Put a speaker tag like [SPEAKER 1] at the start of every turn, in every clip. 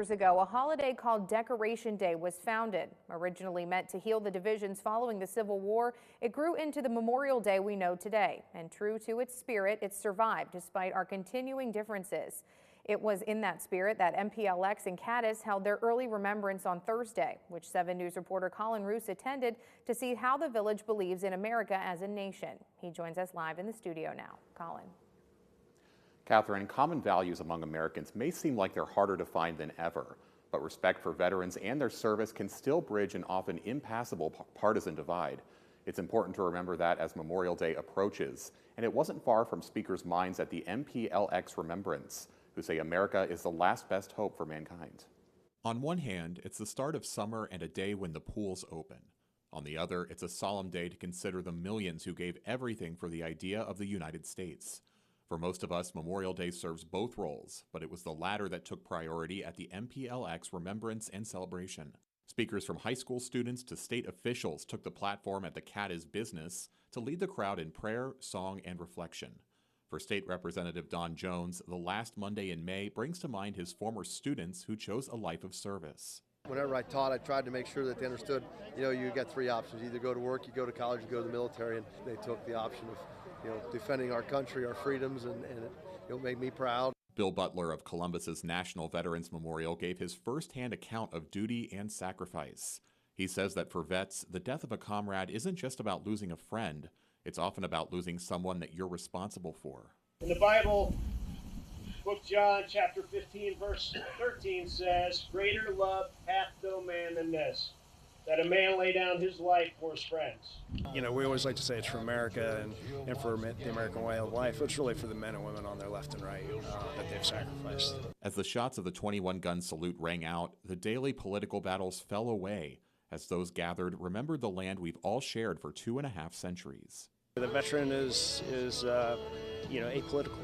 [SPEAKER 1] years ago, a holiday called Decoration Day was founded. Originally meant to heal the divisions following the Civil War, it grew into the Memorial Day we know today. And true to its spirit, it survived despite our continuing differences. It was in that spirit that MPLX and Cadiz held their early remembrance on Thursday, which 7 News reporter Colin Roos attended to see how the village believes in America as a nation. He joins us live in the studio now. Colin.
[SPEAKER 2] Catherine, common values among Americans may seem like they're harder to find than ever, but respect for veterans and their service can still bridge an often impassable partisan divide. It's important to remember that as Memorial Day approaches, and it wasn't far from speakers' minds at the MPLX Remembrance, who say America is the last best hope for mankind.
[SPEAKER 3] On one hand, it's the start of summer and a day when the pools open. On the other, it's a solemn day to consider the millions who gave everything for the idea of the United States. For most of us, Memorial Day serves both roles, but it was the latter that took priority at the MPLX Remembrance and Celebration. Speakers from high school students to state officials took the platform at the Cadiz business to lead the crowd in prayer, song, and reflection. For State Representative Don Jones, the last Monday in May brings to mind his former students who chose a life of service.
[SPEAKER 4] Whenever I taught, I tried to make sure that they understood, you got three options. You either go to work, you go to college, you go to the military, and they took the option of defending our country, our freedoms, and it made me proud.
[SPEAKER 3] Bill Butler of Columbus's National Veterans Memorial gave his firsthand account of duty and sacrifice. He says that for vets, the death of a comrade isn't just about losing a friend, it's often about losing someone that you're responsible for.
[SPEAKER 5] In the Bible, Book John, chapter 15, verse 13 says, "Greater love hath no man than this, that a man lay down his life for his friends."
[SPEAKER 6] We always like to say it's for America and for the American way of life. It's really for the men and women on their left and right that they've sacrificed.
[SPEAKER 3] As the shots of the 21-gun salute rang out, the daily political battles fell away as those gathered remembered the land we've all shared for 2.5 centuries.
[SPEAKER 6] The veteran is apolitical.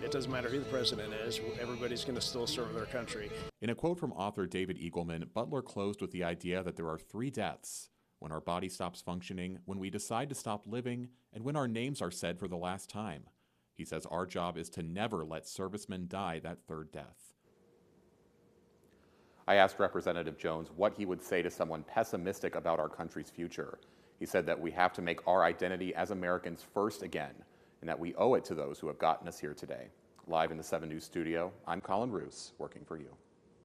[SPEAKER 6] It doesn't matter who the president is, everybody's going to still serve their country.
[SPEAKER 3] In a quote from author David Eagleman, Butler closed with the idea that there are 3 deaths: when our body stops functioning, when we decide to stop living, and when our names are said for the last time. He says our job is to never let servicemen die that third death.
[SPEAKER 2] I asked Representative Jones what he would say to someone pessimistic about our country's future. He said that we have to make our identity as Americans first again, and that we owe it to those who have gotten us here today. Live in the 7 News studio, I'm Colin Roos, working for you.